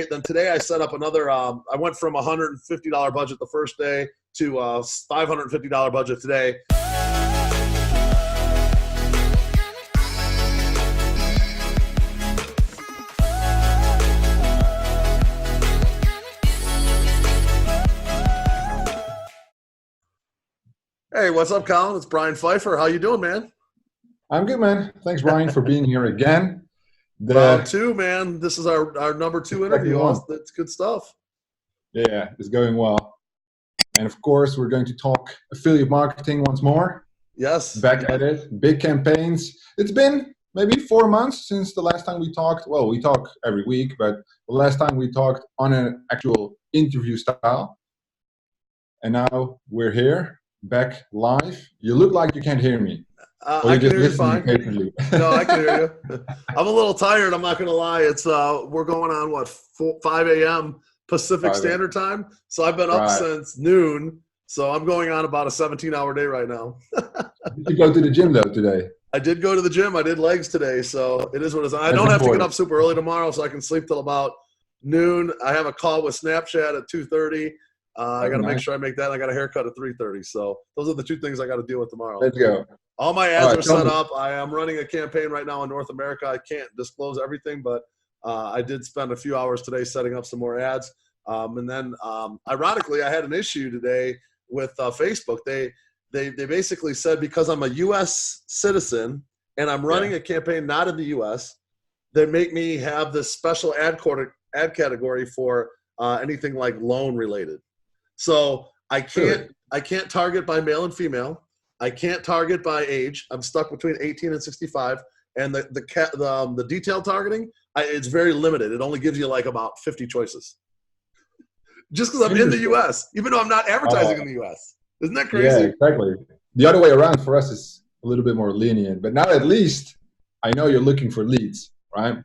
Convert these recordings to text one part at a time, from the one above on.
Then today I set up another, I went from $150 budget the first day to $550 budget today. Hey, what's up, Colin? It's Brian Pfeiffer. How you doing, man? I'm good, man. Thanks, Brian, for being here again. Round two, man. This is our number two interview. That's good stuff. Yeah, it's going well. And of course, we're going to talk affiliate marketing once more. Yes. Back at it. Big campaigns. It's been maybe 4 months since the last time we talked. Well, we talk every week, but the last time we talked on an actual interview style. And now we're here, back live. You look like you can't hear me. I can hear you fine. No, I can hear you. I'm a little tired. I'm not going to lie. It's we're going on 5 a.m. Pacific Standard Time. So I've been up since noon. So I'm going on about a 17-hour day right now. Did you go to the gym though today? I did go to the gym. I did legs today. So it is what it is. I don't have to get up super early tomorrow, so I can sleep till about noon. I have a call with Snapchat at 2:30. I got to make sure I make that. I got a haircut at 3:30. So those are the two things I got to deal with tomorrow. Let's go. All my ads are set up. I am running a campaign right now in North America. I can't disclose everything, but I did spend a few hours today setting up some more ads. And then, ironically, I had an issue today with Facebook. They basically said because I'm a U.S. citizen and I'm running a campaign not in the U.S., they make me have this special ad category for anything like loan related. So I can't target by male and female. I can't target by age. I'm stuck between 18 and 65. And the detailed targeting, it's very limited. It only gives you like about 50 choices. Just because I'm in the U.S., even though I'm not advertising in the U.S. Isn't that crazy? Yeah, exactly. The other way around for us is a little bit more lenient. But now at least I know you're looking for leads, right?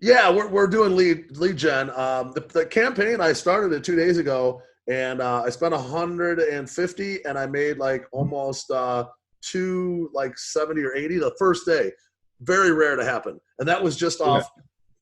Yeah, we're doing lead gen. The campaign, I started it 2 days ago. And I spent $150 and I made like almost 70 or 80 the first day. Very rare to happen. And that was just off,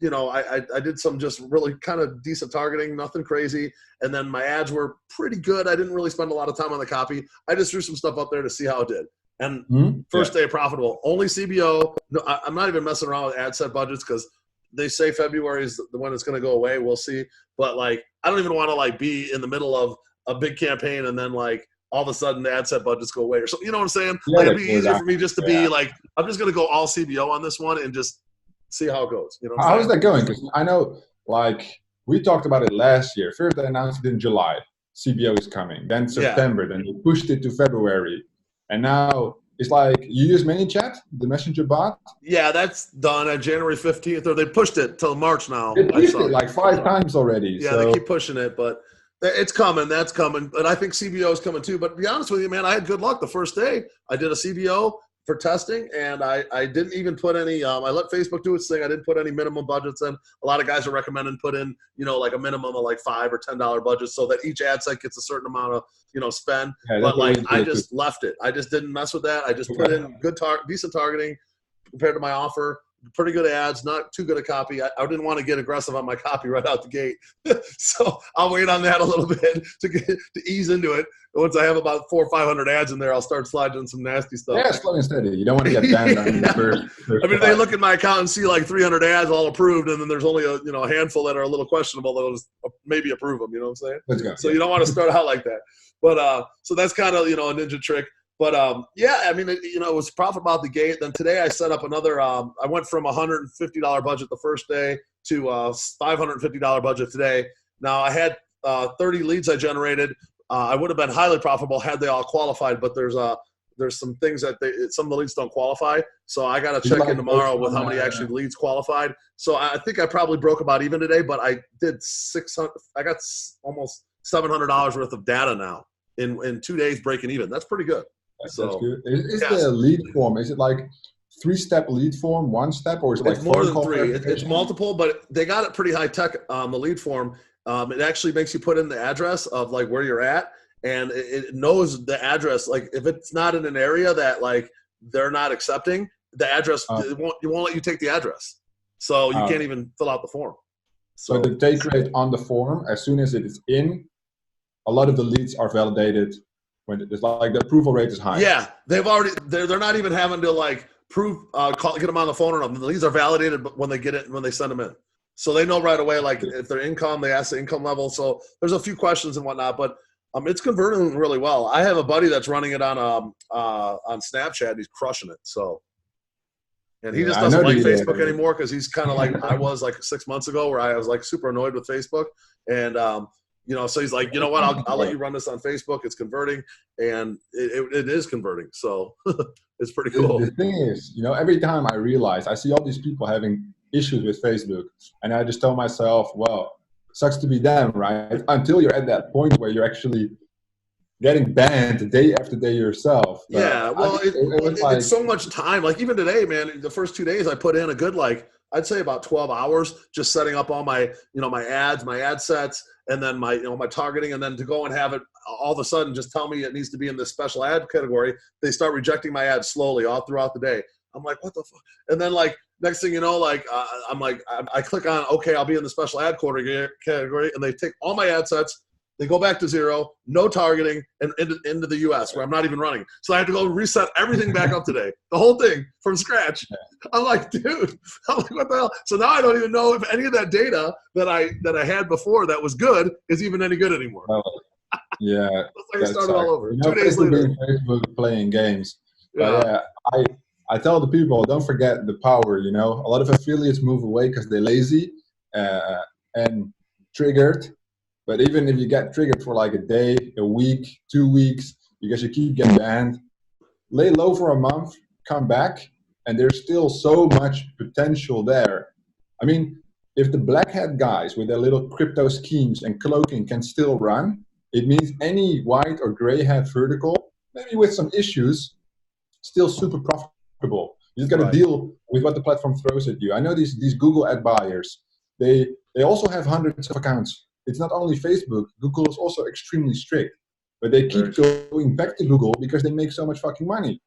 I did some just really kind of decent targeting, nothing crazy. And then my ads were pretty good. I didn't really spend a lot of time on the copy. I just threw some stuff up there to see how it did. And first day profitable, only CBO. No, I'm not even messing around with ad set budgets because they say February is the one that's going to go away. We'll see. But like, I don't even want to like be in the middle of a big campaign and then like all of a sudden the ad set budgets go away or something. You know what I'm saying? Yeah, like it'd be easier for me just to be like, I'm just going to go all CBO on this one and just see how it goes. You know what I'm saying? How's that going? Because I know like we talked about it last year. First they announced it in July. CBO is coming. Then September. Then they pushed it to February. And now it's like you use ManyChat, the messenger bot? Yeah, that's done at January 15th, or they pushed it till March now. They pushed it like 5 times already. Yeah, they keep pushing it, but it's coming. That's coming. But I think CBO is coming too. But to be honest with you, man, I had good luck. The first day I did a CBO for testing, and I didn't even put any, I let Facebook do its thing. I didn't put any minimum budgets in. A lot of guys are recommending put in, like a minimum of like $5 or $10 budgets so that each ad set gets a certain amount of, spend. Yeah, but like I just left it. I just didn't mess with that. I just put in good decent targeting compared to my offer. Pretty good ads, not too good a copy. I didn't want to get aggressive on my copy right out the gate. So I'll wait on that a little bit to ease into it. Once I have about 400 or 500 ads in there, I'll start sliding some nasty stuff. Yeah, slow and steady. You don't want to get banned on the first I mean, they look at my account and see like 300 ads all approved, and then there's only a handful that are a little questionable. They'll just maybe approve them. You know what I'm saying? Let's go. So you don't want to start out like that. But so that's kind of a ninja trick. But yeah, I mean, it was profitable out the gate. Then today I set up another. I went from $150 budget the first day to $550 budget today. Now I had 30 leads I generated. I would have been highly profitable had they all qualified, but there's some things that some of the leads don't qualify. So I got to check in tomorrow with how many actually leads qualified. So I think I probably broke about even today, but I did 600. I got almost $700 worth of data now in 2 days breaking even. That's pretty good. That's good. Is the lead form, is it like 3-step lead form, 1 step, or is it like more than 3? It's multiple, but they got it pretty high tech. The lead form, it actually makes you put in the address of like where you're at, and it knows the address. Like if it's not in an area that like they're not accepting, the address it won't let you take the address, so you can't even fill out the form. So the take rate on the form, as soon as it is in, a lot of the leads are validated when it's like the approval rate is high. Yeah, they're not even having to like get them on the phone or nothing. The leads are validated when they get it, when they send them in. So they know right away, like if their income, they ask the income level. So there's a few questions and whatnot, but it's converting really well. I have a buddy that's running it on Snapchat. And he's crushing it. So, and he just doesn't like Facebook anymore because he's kind of like I was like 6 months ago, where I was like super annoyed with Facebook. And so he's like, you know what? I'll let you run this on Facebook. It's converting, and it is converting. So it's pretty cool. The thing is, every time I see all these people having issues with Facebook, and I just tell myself, well, sucks to be them, right? Until you're at that point where you're actually getting banned day after day yourself. But yeah, well, it's so much time. Like even today, man, the first 2 days I put in a good, like, I'd say about 12 hours just setting up all my, my ads, my ad sets, and then my, my targeting, and then to go and have it all of a sudden just tell me it needs to be in this special ad category. They start rejecting my ads slowly all throughout the day. I'm like, what the fuck? And then like, next thing you know, like, I'm like, I click on, okay, I'll be in the special ad category, and they take all my ad sets, they go back to 0, no targeting, and into the US where I'm not even running. So I have to go reset everything back up today, the whole thing from scratch. I'm like, dude, what the hell? So now I don't even know if any of that data that I had before that was good is even any good anymore. Yeah. It's like I started all over. 2 days later. Facebook playing games. Yeah. But I tell the people, don't forget the power, A lot of affiliates move away because they're lazy and triggered. But even if you get triggered for like a day, a week, 2 weeks, because you keep getting banned, lay low for a month, come back, and there's still so much potential there. I mean, if the black hat guys with their little crypto schemes and cloaking can still run, it means any white or gray hat vertical, maybe with some issues, still super profitable. You just got to deal with what the platform throws at you. I know these Google ad buyers, they also have hundreds of accounts. It's not only Facebook. Google is also extremely strict. But they keep going back to Google because they make so much fucking money.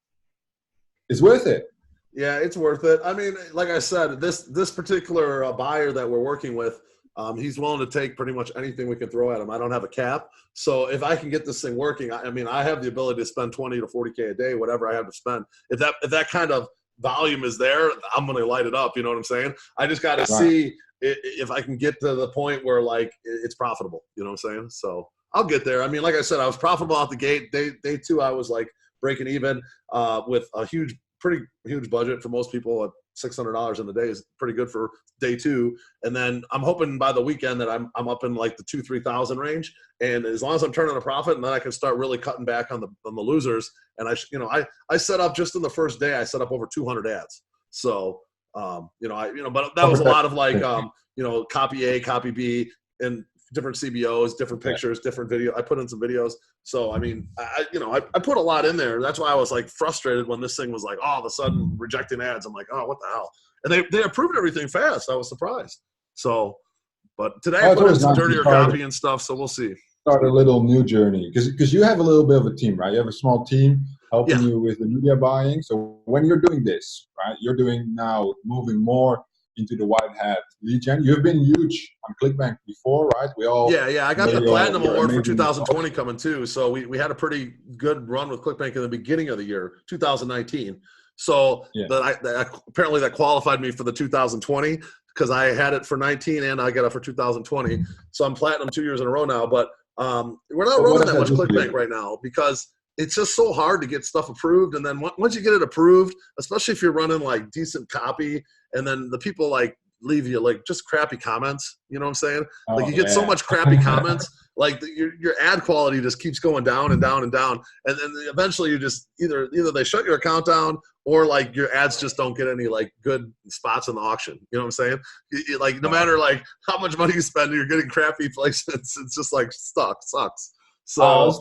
It's worth it. Yeah, it's worth it. I mean, like I said, this particular buyer that we're working with, he's willing to take pretty much anything we can throw at him. I don't have a cap. So if I can get this thing working, I mean, I have the ability to spend 20 to 40K a day, whatever I have to spend. If that kind of volume is there, I'm going to light it up. You know what I'm saying? I just got to see if I can get to the point where like it's profitable. You know what I'm saying? So I'll get there. I mean, like I said, I was profitable out the gate. Day 2, I was like breaking even with a pretty huge budget for most people. At $600 in the day is pretty good for day 2. And then I'm hoping by the weekend that I'm up in like the 2,000-3,000 range. And as long as I'm turning a profit, and then I can start really cutting back on the losers. And I set up just in the first day, I set up over 200 ads. So, but that was a lot of like, copy A, copy B, and different CBOs, different pictures, different video. I put in some videos. So, I mean, I put a lot in there. That's why I was like frustrated when this thing was like, all of a sudden rejecting ads. I'm like, oh, what the hell? And they approved everything fast. I was surprised. So, but today I put in some dirtier copy and stuff. So we'll see. Start a little new journey because you have a little bit of a team, right? You have a small team helping you with the media buying. So when you're doing this, right, you're doing now moving more into the white hat lead gen. You've been huge on ClickBank before, right? I got the Platinum Award for 2020 coming too. So we had a pretty good run with ClickBank in the beginning of the year, 2019. So apparently that qualified me for the 2020 because I had it for 19 and I got it for 2020. So I'm Platinum 2 years in a row now. But we're not running that much ClickBank right now because it's just so hard to get stuff approved. And then once you get it approved, especially if you're running like decent copy, and then the people like leave you like just crappy comments, you know what I'm saying? Like you get so much crappy comments, like your ad quality just keeps going down and down and down. And then eventually you just either they shut your account down or like your ads just don't get any like good spots in the auction. You know what I'm saying? Like no matter like how much money you spend, you're getting crappy placements. It's just like sucks. So it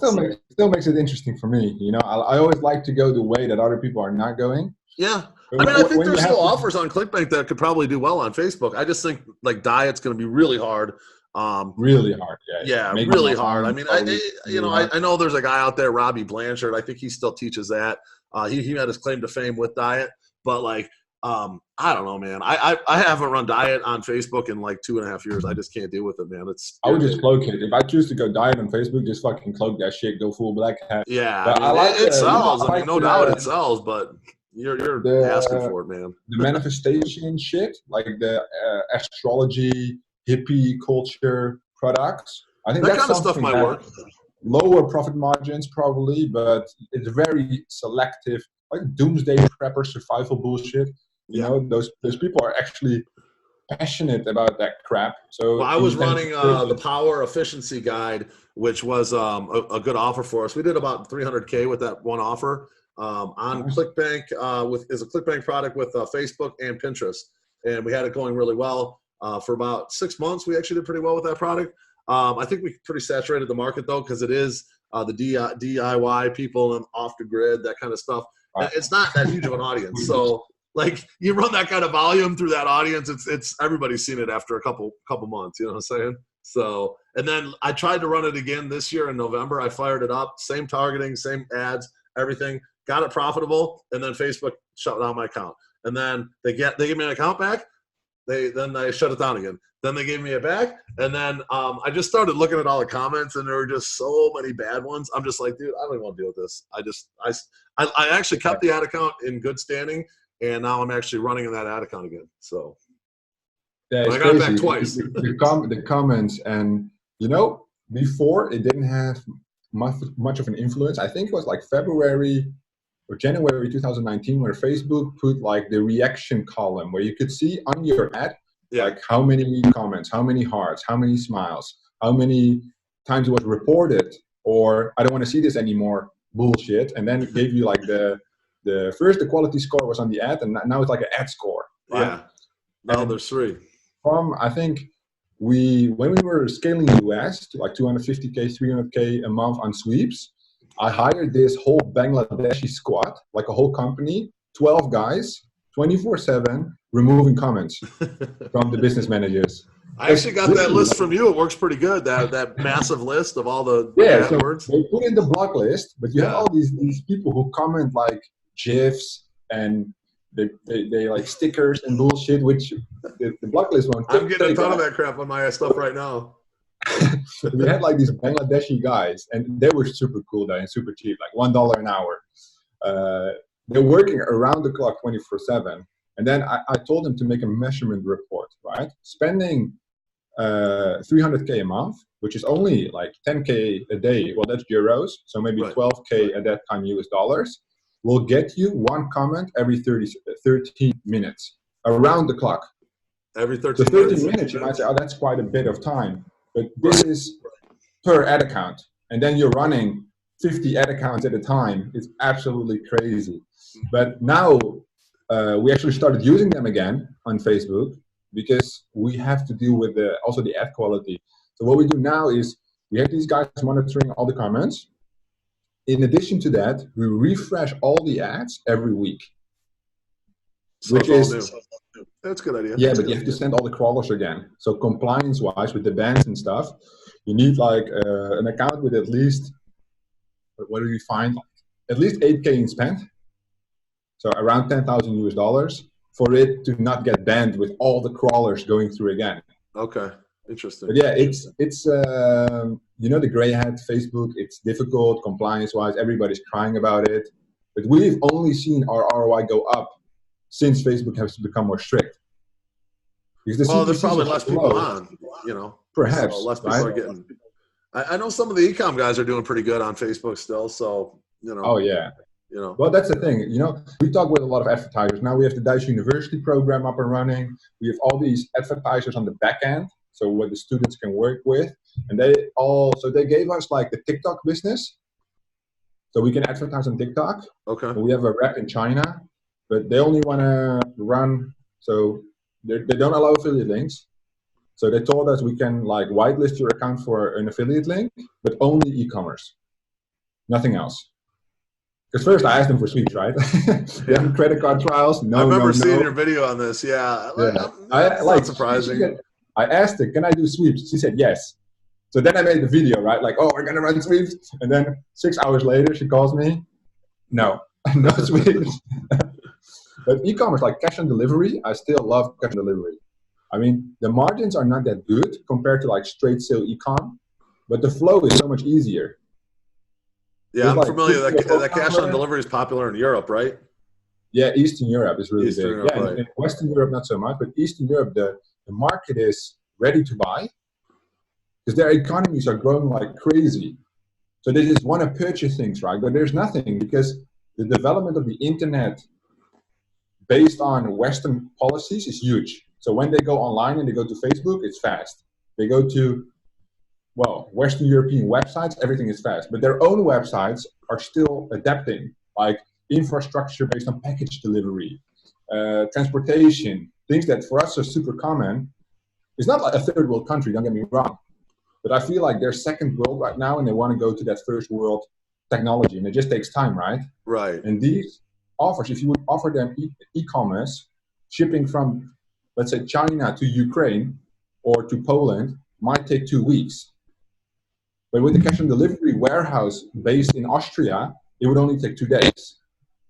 still makes it interesting for me. I always like to go the way that other people are not going. Yeah. I mean, I think there's still offers on ClickBank that could probably do well on Facebook. I just think like diet's going to be really hard. Really hard. Yeah, really hard. I mean, I know there's a guy out there, Robbie Blanchard. I think he still teaches that. He had his claim to fame with diet, but like I don't know, man. I haven't run diet on Facebook in like 2.5 years. I just can't deal with it, man. It's I would just cloak it. If I choose to go diet on Facebook, just fucking cloak that shit, go full black hat. yeah. But I mean, like it sells. I I mean, like no doubt it sells, but you're asking the for it, man. the manifestation shit, like the astrology, hippie culture products. I think That that's kind of stuff something might that work. lower profit margins probably, but it's very selective, like doomsday prepper survival bullshit. You Yeah. know, those people are actually passionate about that crap. So Well, I you was tend to running push the it. Power Efficiency Guide, which was a good offer for us. We did about 300K with that one offer on Nice. ClickBank. Is a ClickBank product with Facebook and Pinterest, and we had it going really well for about 6 months. We actually did pretty well with that product. I think we pretty saturated the market though, because it is the DIY people and off the grid, that kind of stuff. And Right. it's not that huge of an audience, so. Like you run that kind of volume through that audience, it's everybody's seen it after a couple months. You know what I'm saying? So, and then I tried to run it again this year in November. I fired it up, same targeting, same ads, everything. Got it profitable, and then Facebook shut down my account. And then they gave me an account back. Then they shut it down again. Then they gave me it back, and then I just started looking at all the comments, and there were just so many bad ones. I'm just like, dude, I don't even want to deal with this. I actually kept the ad account in good standing. And now I'm actually running in that ad account again. So Yeah, it's I got it crazy. back twice. The comments, and you know, before it didn't have much of an influence. I think it was like February or January 2019 where Facebook put like the reaction column where you could see on your ad like how many comments, how many hearts, how many smiles, how many times it was reported, or I don't want to see this anymore bullshit, and then it gave you like the quality score was on the ad, and now it's like an ad score, right? Yeah. Now there's 3. I think when we were scaling US to like 250K, 300K a month on sweeps, I hired this whole Bangladeshi squad, like a whole company, 12 guys, 24/7, removing comments from the business managers. I actually got that list from you. It works pretty good. That massive list of all the yeah, so words. they put in the block list, but you have all these people who comment like GIFs and they like stickers and bullshit, which the block list one. I'm getting a ton of that crap on my stuff right now. We had like these Bangladeshi guys, and they were super cool though and super cheap, like $1 an hour. They're working around the clock 24/7. And then I told them to make a measurement report, right? Spending 300K a month, which is only like 10K a day. Well, that's euros. So maybe 12K at that time US dollars will get you one comment every 13 minutes around the clock. Every 13 so 13 minutes, you might say, oh, that's quite a bit of time. But this is per ad account. And then you're running 50 ad accounts at a time. It's absolutely crazy. But now we actually started using them again on Facebook because we have to deal with also the ad quality. So what we do now is we have these guys monitoring all the comments. In addition to that, we refresh all the ads every week. So which is new. That's a good idea. Yeah, but you have to send all the crawlers again. So compliance-wise, with the bans and stuff, you need like an account with at least, what do we find? At least 8K in spend. So around 10,000 US dollars for it to not get banned with all the crawlers going through again. Okay, interesting. But yeah, it's you know, the gray hat Facebook, it's difficult compliance-wise. Everybody's crying about it. But we've only seen our ROI go up since Facebook has become more strict. Because there's probably less people on, you know. Perhaps. So less people are getting. I know some of the e-com guys are doing pretty good on Facebook still, so, you know. Oh, yeah. You know. Well, that's the thing. You know, we talk with a lot of advertisers. Now we have the Dijs University program up and running. We have all these advertisers on the back end, so what the students can work with. And they gave us like the TikTok business. So we can advertise on TikTok. Okay. We have a rep in China, but they only want to run, so they don't allow affiliate links. So they told us we can like whitelist your account for an affiliate link, but only e-commerce, nothing else. Because first I asked them for sweeps, right? They have credit card trials. No, I remember seeing your video on this. Yeah. That's not surprising. I asked her, can I do sweeps? She said yes. So then I made the video, right? Like, oh, we're going to run sweeps. And then 6 hours later, she calls me. No sweeps. But e-commerce, like cash on delivery, I still love cash on delivery. I mean, the margins are not that good compared to like straight sale e-com, but the flow is so much easier. Yeah, Just I'm like familiar. That cash on delivery is popular in Europe, right? Yeah, Eastern Europe is really Eastern big. Europe, Yeah, right. in Western Europe not so much, but Eastern Europe, the market is ready to buy because their economies are growing like crazy. So they just want to purchase things, right? But there's nothing because the development of the internet based on Western policies is huge. So when they go online and they go to Facebook, it's fast. They go to, well, Western European websites, everything is fast. But their own websites are still adapting, like infrastructure based on package delivery, transportation, things that for us are super common. It's not like a third world country, don't get me wrong. But I feel like they're second world right now and they want to go to that first world technology. And it just takes time, right? Right. And these offers, if you would offer them e-commerce, shipping from, let's say, China to Ukraine or to Poland, might take 2 weeks. But with the cash on delivery warehouse based in Austria, it would only take 2 days.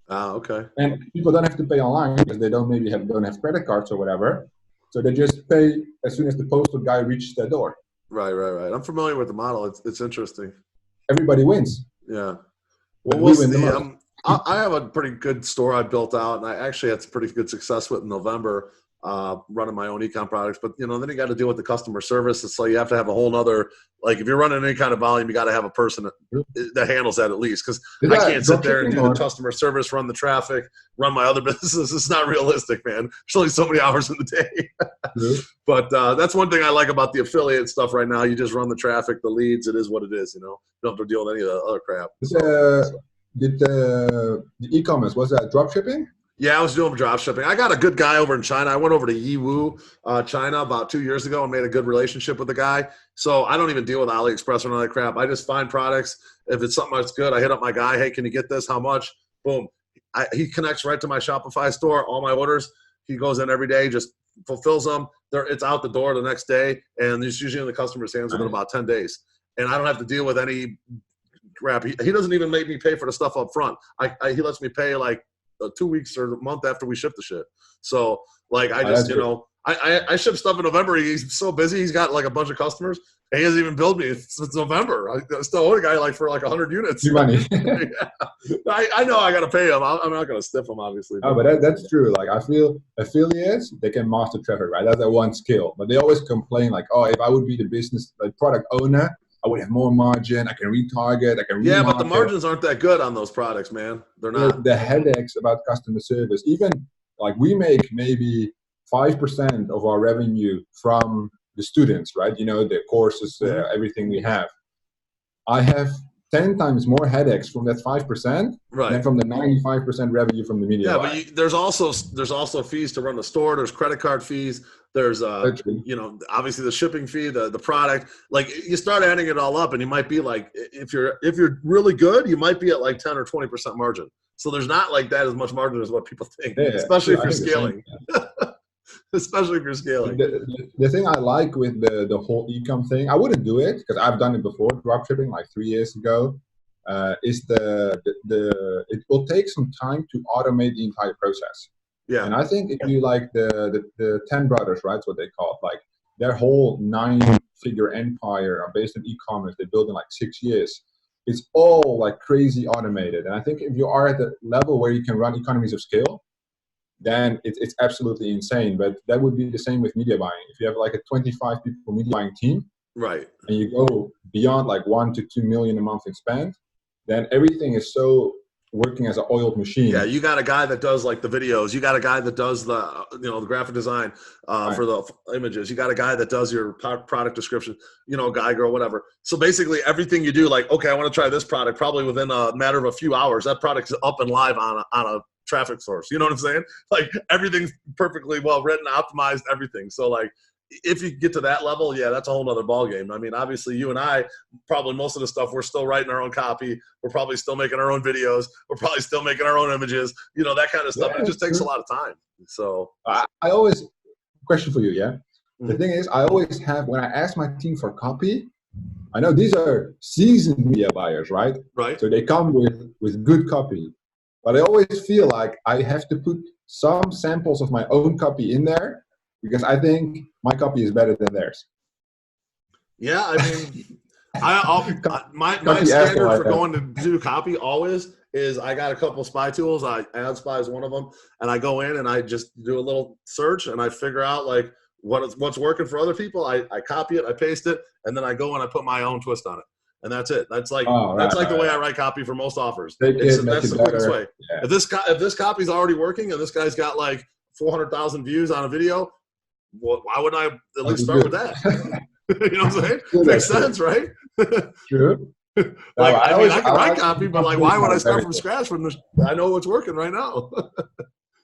Ah, okay. And people don't have to pay online because they don't have credit cards or whatever. So they just pay as soon as the postal guy reaches their door. Right. I'm familiar with the model. It's interesting. Everybody wins. Yeah. Well, We'll win the see. most. I have a pretty good store I built out, and I actually had some pretty good success with in November, running my own ecom products. But then you got to deal with the customer service. It's like you have to have a whole nother, like if you're running any kind of volume, you got to have a person that handles that at least. Because I can't sit there and do the customer service, run the traffic, run my other businesses. It's not realistic, man. There's only so many hours in the day. But that's one thing I like about the affiliate stuff right now. You just run the traffic, the leads. It is what it is. You don't have to deal with any of the other crap. Did the e-commerce, was that drop shipping? Yeah, I was doing drop shipping. I got a good guy over in China. I went over to Yiwu, China about 2 years ago and made a good relationship with the guy. So I don't even deal with AliExpress or none of that crap. I just find products. If it's something that's good, I hit up my guy. Hey, can you get this? How much? Boom. He connects right to my Shopify store. All my orders, he goes in every day, just fulfills them. It's out the door the next day, and it's usually in the customer's hands within about 10 days. And I don't have to deal with any crap. He doesn't even make me pay for the stuff up front. He lets me pay like 2 weeks or a month after we ship the shit. So like I just I ship stuff in November. He's so busy. He's got like a bunch of customers. And he hasn't even billed me since November. I still owe the guy like for like 100 units. Your money. I know I got to pay him. I'm not going to stiff him, obviously. Oh, but that's true. Like I feel affiliates, they can master traffic, right? That's their one skill. But they always complain like, oh, if I would be the business product owner, I would have more margin. I can retarget. I can but the margins aren't that good on those products, man. They're not. The headaches about customer service. Even like we make maybe 5% of our revenue from the students, right? The courses, everything we have. I have 10 times more headaches from that 5% than from the 95% revenue from the media. Yeah, but there's also fees to run the store. There's credit card fees. There's obviously the shipping fee, the product. Like you start adding it all up, and you might be like, if you're really good, you might be at like 10 or 20% margin. So there's not like that as much margin as what people think, especially if you're scaling. Especially if you're scaling. The thing I like with the whole e-com thing, I wouldn't do it because I've done it before, dropshipping like 3 years ago, is it will take some time to automate the entire process. Yeah. And I think if you like the 10 brothers, right, that's what they call it, like their whole 9-figure empire are based on e-commerce. They built in like 6 years. It's all like crazy automated. And I think if you are at the level where you can run economies of scale, then it's absolutely insane. But that would be the same with media buying. If you have like a 25 people media buying team, right, and you go beyond like 1 to 2 million a month in spend, then everything is so working as an oiled machine. Yeah, you got a guy that does like the videos. You got a guy that does the the graphic design for the images. You got a guy that does your product description. Guy, girl, whatever. So basically, everything you do, like, okay, I want to try this product. Probably within a matter of a few hours, that product's up and live on a traffic source. You know what I'm saying? Like everything's perfectly well written, optimized, everything. So like if you get to that level, yeah, that's a whole nother ballgame. I mean, obviously you and I, probably most of the stuff, we're still writing our own copy. We're probably still making our own videos. We're probably still making our own images, that kind of stuff. Yeah, it just takes a lot of time. So I always, question for you. Yeah. Mm-hmm. The thing is, I always have, when I ask my team for copy, I know these are seasoned media buyers, right? Right. So they come with good copy. But I always feel like I have to put some samples of my own copy in there because I think my copy is better than theirs. Yeah, I mean, my Copy standard asshole, for going to do copy always is I got a couple spy tools. AdSpy is one of them, and I go in and I just do a little search and I figure out like what's working for other people. I copy it, I paste it, and then I go and I put my own twist on it, and that's it. That's like the way I write copy for most offers. That's the quickest way. Yeah. If this copy's already working and this guy's got like 400,000 views on a video, well, why wouldn't I at least start with that? You know what I'm saying? Makes sense, right? True. Like, I mean, I can write copy, but like, why would I start from scratch when I know what's working right now?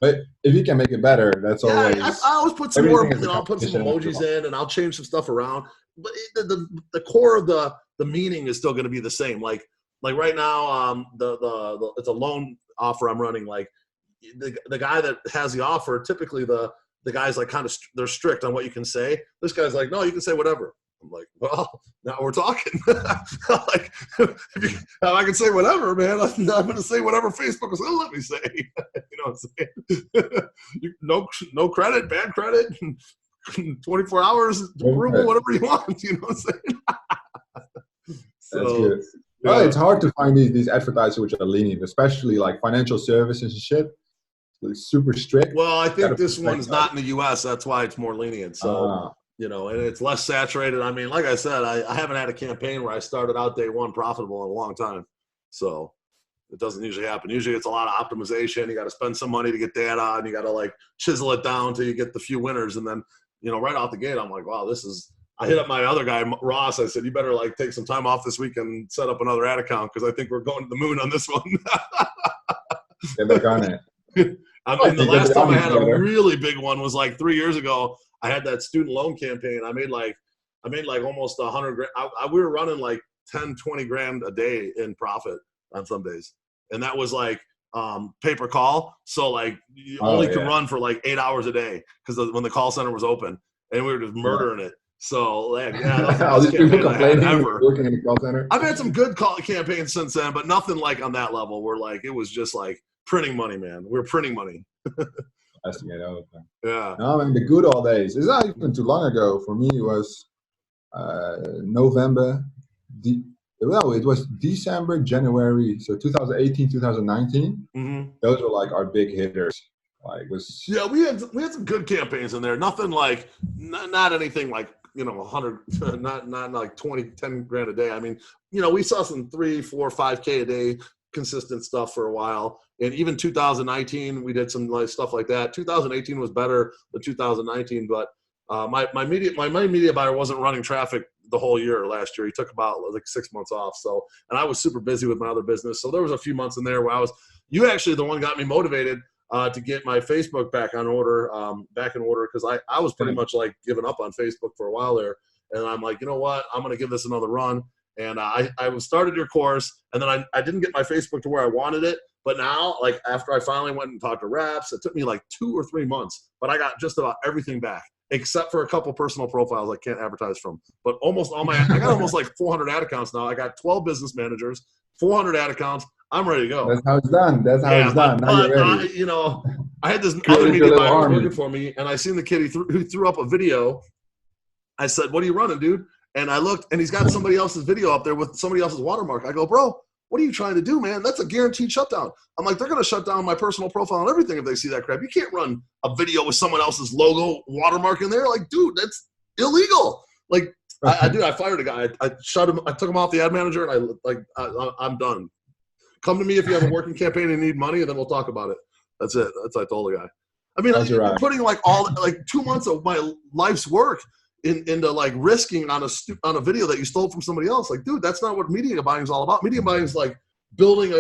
But if you can make it better, that's always. I always put some more. I'll put some emojis in, and I'll change some stuff around. But the core of the meaning is still going to be the same. Like right now, it's a loan offer I'm running. Like the guy that has the offer, typically the guy's like kind of they're strict on what you can say. This guy's like, no, you can say whatever. I'm like, well, now we're talking. Like, I can say whatever, man. I'm going to say whatever Facebook is going to let me say. You know what I'm saying? No credit, bad credit, 24 hours approval, whatever you want. You know what I'm saying? So, that's good. Yeah. Well, it's hard to find these advertisers which are lenient, especially like financial services and shit. It's super strict. Well, I think this one's not in the U.S. That's why it's more lenient. So. You know, and it's less saturated. I mean, like I said, I haven't had a campaign where I started out day one profitable in a long time. So it doesn't usually happen. Usually it's a lot of optimization. You got to spend some money to get data, and you got to like chisel it down till you get the few winners. And then, you know, right out the gate, I'm like, wow, I hit up my other guy, Ross. I said, you better like take some time off this week and set up another ad account because I think we're going to the moon on this one. Get back on it. I mean, the last time I had a really big one was like 3 years ago. I had that student loan campaign. I made like almost 100 grand. We were running like 10, 20 grand a day in profit on some days. And that was like pay-per call. So like you only could run for like 8 hours a day because when the call center was open and we were just murdering it. So that was the best campaign I had ever. Working in the call center. I've had some good campaigns since then, but nothing like on that level where like it was just like printing money, man. We were printing money. Yeah. No, I mean, the good old days. It's not even too long ago. For me, it was November. It was December, January. So 2018, 2019. Mm-hmm. Those were like our big hitters. Like yeah, we had some good campaigns in there. Nothing like not anything like 100, not like 20, 10 grand a day. I mean, we saw some 3, 4, 5K a day consistent stuff for a while. And even 2019, we did some like stuff like that. 2018 was better than 2019, but my main media buyer wasn't running traffic the whole year last year. He took about like 6 months off. So, and I was super busy with my other business. So there was a few months in there where you actually the one got me motivated to get my Facebook back in order. Because I was pretty much like giving up on Facebook for a while there. And I'm like, you know what? I'm going to give this another run. And I started your course, and then I didn't get my Facebook to where I wanted it. But now, like after I finally went and talked to reps, it took me like 2 or 3 months. But I got just about everything back, except for a couple personal profiles I can't advertise from. But almost all I got almost like 400 ad accounts now. I got 12 business managers, 400 ad accounts. I'm ready to go. That's how it's done. It's done. Now you're ready. I had this other media buyer working for me, and I seen the kid who threw up a video. I said, "What are you running, dude?" And I looked, and he's got somebody else's video up there with somebody else's watermark. I go, bro, what are you trying to do, man? That's a guaranteed shutdown. I'm like, they're going to shut down my personal profile and everything if they see that crap. You can't run a video with someone else's logo watermark in there. Like, dude, that's illegal. Like, I fired a guy. I shut him. I took him off the ad manager, and I'm done. Come to me if you have a working campaign and need money, and then we'll talk about it. That's it. That's what I told the guy. I mean, I'm putting like 2 months of my life's work into like risking on a video that you stole from somebody else. Like, dude, that's not what media buying is all about. Media buying is like building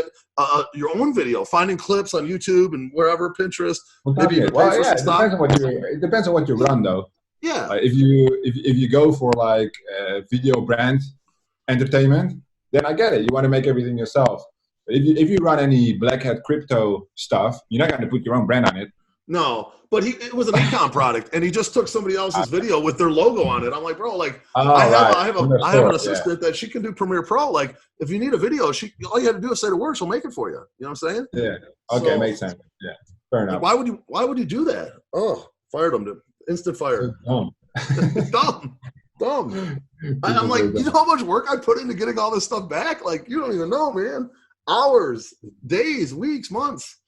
your own video, finding clips on YouTube and wherever, Pinterest. Maybe you can pay for some stock. It depends on what you run, though. Yeah. If you go for like video brand entertainment, then I get it. You want to make everything yourself. But if you run any black hat crypto stuff, you're not going to put your own brand on it. No, but it was an econ product, and he just took somebody else's video with their logo on it. I'm like, bro, like I have an assistant that she can do Premiere Pro. Like, if you need a video, all you had to do is say the word, she'll make it for you. You know what I'm saying? Yeah. Okay, makes sense. Yeah. Fair Like, enough. why would you do that? Oh, fired him. Instant fire. Dumb. Dumb. I'm People like, say you know dumb. how much work I put into getting all this stuff back? Like, you don't even know, man. Hours, days, weeks, months.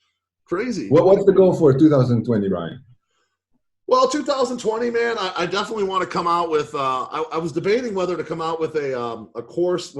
Crazy. What's the goal for 2020, Ryan? Well, 2020, man, I definitely want to come out with. I was debating whether to come out with a course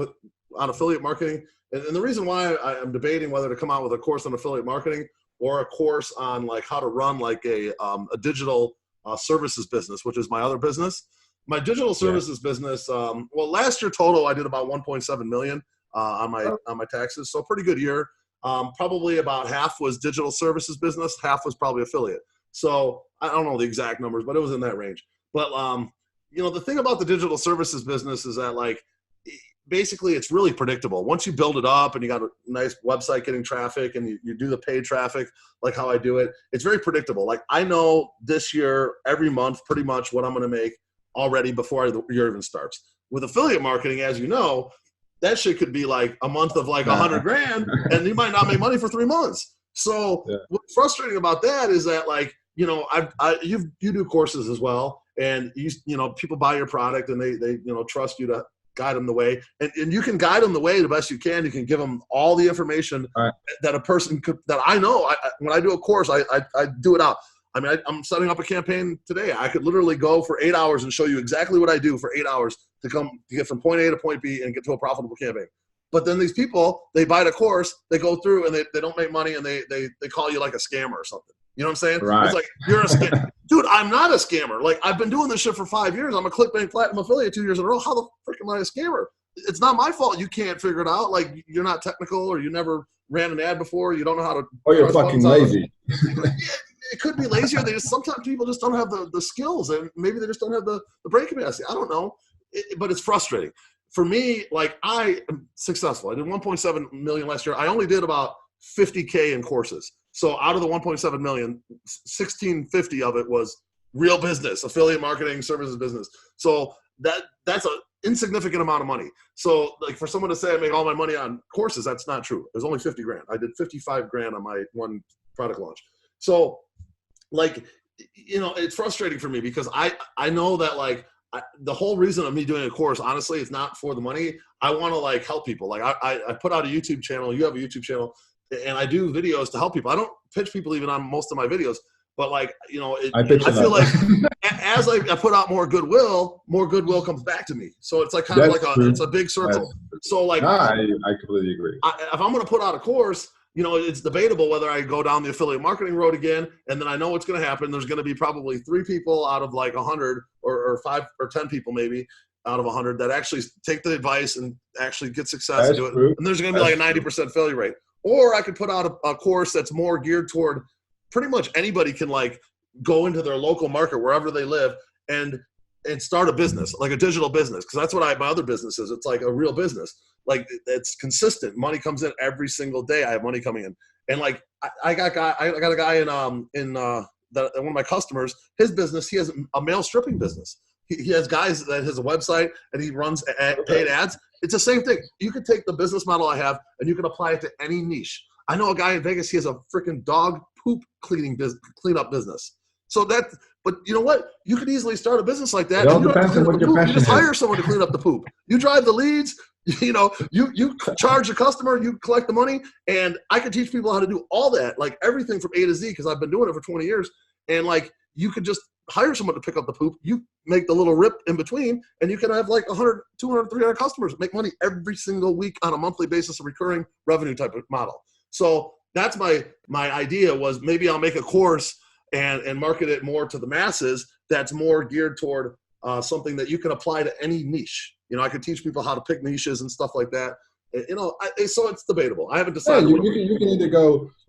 on affiliate marketing, and the reason why I'm debating whether to come out with a course on affiliate marketing or a course on like how to run like a digital services business, which is my other business. My digital services business. Well, last year total, I did about 1.7 million on my taxes, so pretty good year. Probably about half was digital services business, half was probably affiliate. So I don't know the exact numbers, but it was in that range. But the thing about the digital services business is that like basically it's really predictable. Once you build it up and you got a nice website getting traffic and you do the paid traffic, like how I do it, it's very predictable. Like I know this year, every month, pretty much what I'm going to make already before the year even starts. With affiliate marketing, as you know, that shit could be like a month of like 100 grand and you might not make money for 3 months. So what's frustrating about that is that like, you do courses as well, and people buy your product and they trust you to guide them the way, and you can guide them the way the best you can. You can give them all the information that a person could. That I know. When I do a course, I do it out. I mean, I'm setting up a campaign today. I could literally go for 8 hours and show you exactly what I do for 8 hours to get from point A to point B and get to a profitable campaign. But then these people, they buy the course, they go through and they don't make money and they call you like a scammer or something. You know what I'm saying? Right. It's like, you're a scammer. Dude, I'm not a scammer. Like, I've been doing this shit for 5 years. I'm a ClickBank Platinum affiliate 2 years in a row. How the frick am I a scammer? It's not my fault you can't figure it out. Like, you're not technical or you never ran an ad before. You don't know how to. Or you're fucking lazy. It could be lazy, or sometimes people just don't have the skills, and maybe they just don't have the brain capacity. I don't know, but it's frustrating. For me, like, I am successful. I did 1.7 million last year. I only did about 50K in courses. So out of the 1.7 million, 1,650 of it was real business, affiliate marketing, services business. So that's an insignificant amount of money. So like for someone to say I make all my money on courses, that's not true. It was only 50 grand. I did 55 grand on my one product launch. So like, it's frustrating for me because I know that like, the whole reason of me doing a course, honestly, it's not for the money. I want to like help people. Like I put out a YouTube channel. You have a YouTube channel, and I do videos to help people. I don't pitch people even on most of my videos, but like, I feel like as I put out more goodwill comes back to me. So it's like kind of like it's a big circle. So like, I completely agree. If I'm going to put out a course, it's debatable whether I go down the affiliate marketing road again, and then I know what's going to happen. There's going to be probably 3 people out of like 100 or 5 or 10 people maybe out of 100 that actually take the advice and actually get success and do it. And there's going to be like a 90% failure rate. Or I could put out a course that's more geared toward pretty much anybody can like go into their local market wherever they live and start a business, like a digital business. Cause that's what my other business is. It's like a real business. Like it's consistent. Money comes in every single day. I have money coming in. And like, I got a guy in one of my customers, his business, he has a male stripping business. He has guys that has a website and he runs paid ads. It's the same thing. You can take the business model I have and you can apply it to any niche. I know a guy in Vegas, he has a freaking dog poop cleanup business. So but you know what? You could easily start a business like that. It all depends on what your passion is. You just hire someone to clean up the poop. You drive the leads, you charge the customer, you collect the money, and I can teach people how to do all that, like everything from A to Z, because I've been doing it for 20 years. And like, you could just hire someone to pick up the poop. You make the little rip in between, and you can have like 100, 200, 300 customers make money every single week on a monthly basis, a recurring revenue type of model. So that's my idea was maybe I'll make a course and market it more to the masses that's more geared toward something that you can apply to any niche. I could teach people how to pick niches and stuff like that. So it's debatable. I haven't decided. Yeah, you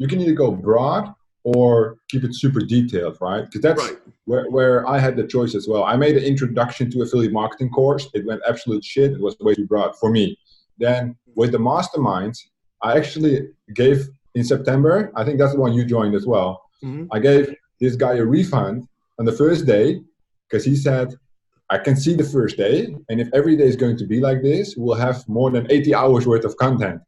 can either go broad or keep it super detailed, right? Because that's right. where I had the choice as well. I made an introduction to affiliate marketing course. It went absolute shit. It was way too broad for me. Then with the masterminds, I actually gave in September, I think that's the one you joined as well. Mm-hmm. I gave this guy a refund on the first day because he said, I can see the first day, and if every day is going to be like this, we'll have more than 80 hours worth of content.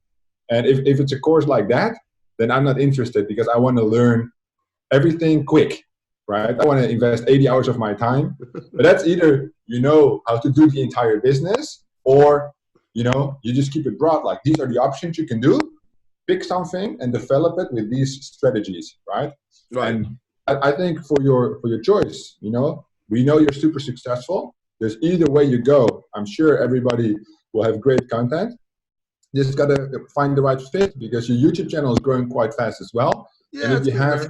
And if it's a course like that, then I'm not interested because I want to learn everything quick, right? I want to invest 80 hours of my time, but that's either you know how to do the entire business, or you know, you just keep it broad. Like, these are the options you can do. Pick something and develop it with these strategies, right? Right. And I think for your choice, you know, we know you're super successful. There's either way you go, I'm sure everybody will have great content. You just gotta find the right fit, because your YouTube channel is growing quite fast as well. Yeah, And if it's you getting have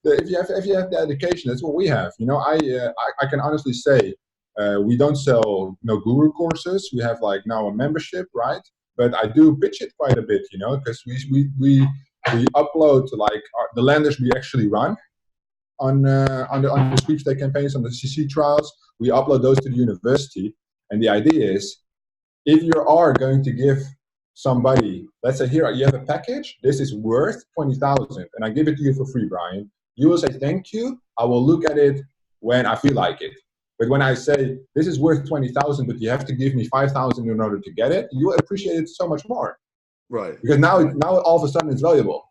there. if you have the education, that's what we have. You know, I can honestly say we don't sell no guru courses. We have like now a membership, right? But I do pitch it quite a bit, you know, because we upload like the landers we actually run on the sweepstake campaigns, on the CC trials. We upload those to the university, and the idea is, if you are going to give somebody, let's say here you have a package, this is worth 20,000, and I give it to you for free, Brian. You will say thank you. I will look at it when I feel like it. But when I say this is worth 20,000, but you have to give me 5,000 in order to get it, you will appreciate it so much more. Right. Because now all of a sudden it's valuable.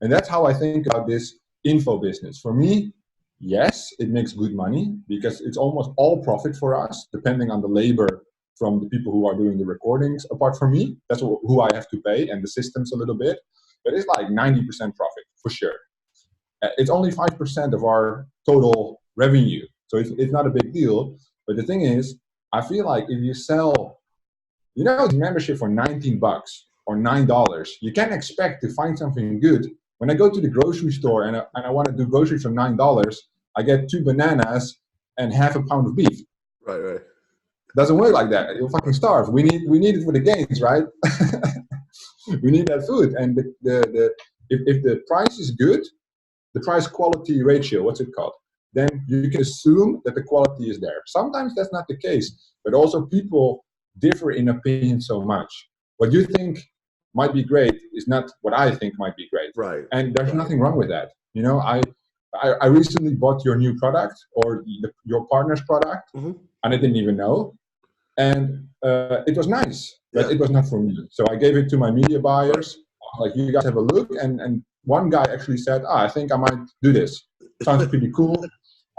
And that's how I think about this info business. For me, yes, it makes good money because it's almost all profit for us, depending on the labor from the people who are doing the recordings. Apart from me, that's who I have to pay, and the systems a little bit. But it's like 90% profit for sure. It's only 5% of our total revenue. So it's not a big deal. But the thing is, I feel like if you sell, you know, the membership for $19 or $9, you can't expect to find something good. When I go to the grocery store and I want to do groceries for $9, I get 2 bananas and half a pound of beef. Right. Doesn't work like that. You'll fucking starve. We need it for the gains, right? We need that food. And if the price is good, the price quality ratio, what's it called? Then you can assume that the quality is there. Sometimes that's not the case, but also people differ in opinion so much. What you think might be great is not what I think might be great. Right. And there's nothing wrong with that. You know, I recently bought your new product, or your partner's product, and I didn't even know. And it was nice, but it was not for me. So I gave it to my media buyers. Like, you guys have a look. And one guy actually said, I think I might do this. Sounds pretty cool.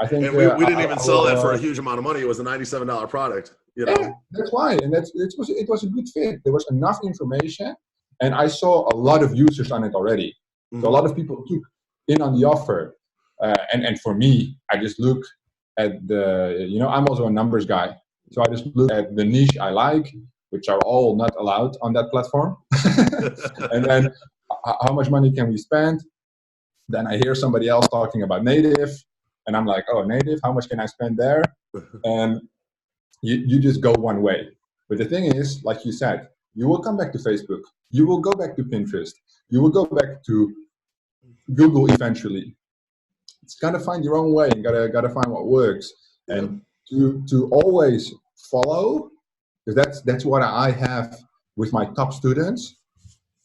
I think. And we didn't even sell that for a huge amount of money. It was a $97 product. You know? Yeah, that's why. And it was a good fit. There was enough information, and I saw a lot of users on it already. So a lot of people took in on the offer. And for me, I just look at the, you know, I'm also a numbers guy. So I just look at the niche I like, which are all not allowed on that platform. And then how much money can we spend? Then I hear somebody else talking about native, and I'm like, oh, native, how much can I spend there? And you just go one way. But the thing is, like you said, you will come back to Facebook. You will go back to Pinterest. You will go back to Google eventually. It's gotta find your own way, and gotta find what works. And to always follow, because that's what I have with my top students.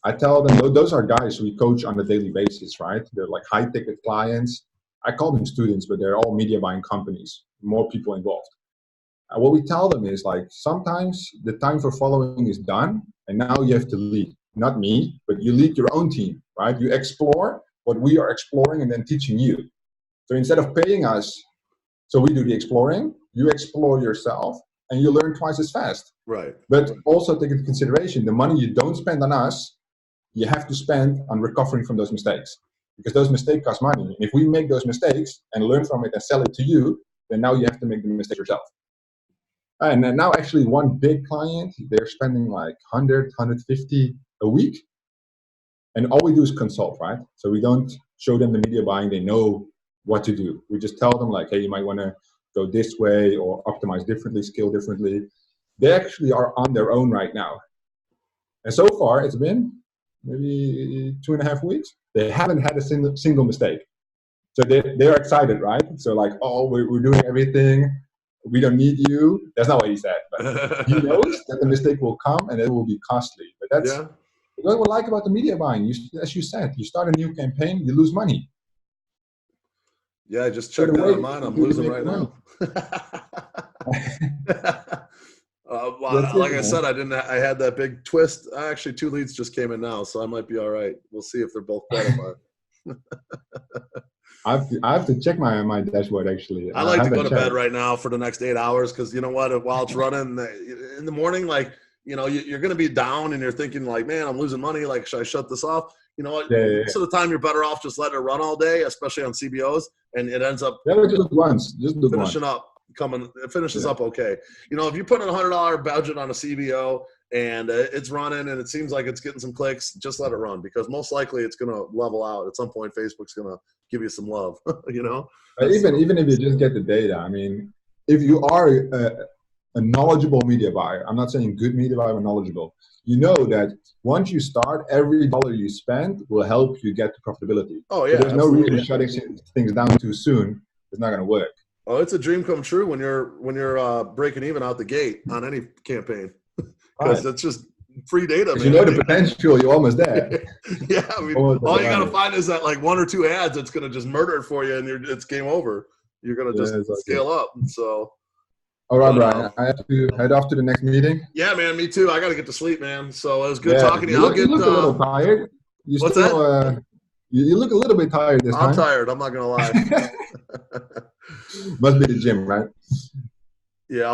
I tell them, those are guys we coach on a daily basis, right? They're like high ticket clients. I call them students, but they're all media buying companies, more people involved. And what we tell them is, like, sometimes the time for following is done, and now you have to lead. Not me, but you lead your own team, right? You explore what we are exploring and then teaching you. So instead of paying us, so we do the exploring, you explore yourself, and you learn twice as fast. Right. But also take into consideration, the money you don't spend on us, you have to spend on recovering from those mistakes, because those mistakes cost money. And if we make those mistakes and learn from it and sell it to you, then now you have to make the mistake yourself. And then now actually one big client, they're spending like 100, 150 a week. And all we do is consult, right? So we don't show them the media buying. They know what to do. We just tell them, like, hey, you might want to go this way, or optimize differently, scale differently. They actually are on their own right now. And so far, it's been maybe 2.5 weeks. They haven't had a single mistake. So they're excited, right? So like, oh, we're doing everything. We don't need you. That's not what he said. But he knows that the mistake will come and it will be costly. But that's what I like about the media buying. As you said, you start a new campaign, you lose money. Yeah, I just checked that on mine. I'm losing right now. Like I said, I had that big twist. Actually, 2 leads just came in now, so I might be all right. We'll see if they're both qualified. I have to check my dashboard actually. I like to go to bed checked. right now for the next 8 hours because you know what? While it's running in the morning, like, you know, you're going to be down and you're thinking like, man, I'm losing money. Like, should I shut this off? You know what? Yeah. Most of the time you're better off just letting it run all day, especially on CBOs. And it ends up Just do finishing up. It finishes up okay. You know, if you put in $100 budget on a CBO and it's running and it seems like it's getting some clicks, just let it run because most likely it's going to level out at some point. Facebook's going to give you some love. You know, even if you just get the data. I mean, if you are a knowledgeable media buyer, I'm not saying good media buyer, but knowledgeable. You know that once you start, every dollar you spend will help you get to profitability. Oh yeah, so there's no reason shutting things down too soon. It's not going to work. Oh, it's a dream come true when you're breaking even out the gate on any campaign because it's just free data. Man. You know the potential, you're almost there. Yeah, I mean, all you got to find is that like 1 or 2 ads that's going to just murder it for you, and it's game over. You're going to just scale up. So, all right, Brian, I have to head off to the next meeting. Yeah, man, me too. I got to get to sleep, man. So it was good talking to you. You look a little tired. What's that? You look a little bit tired this time. I'm tired. I'm not going to lie. Must be the gym, right? Yeah.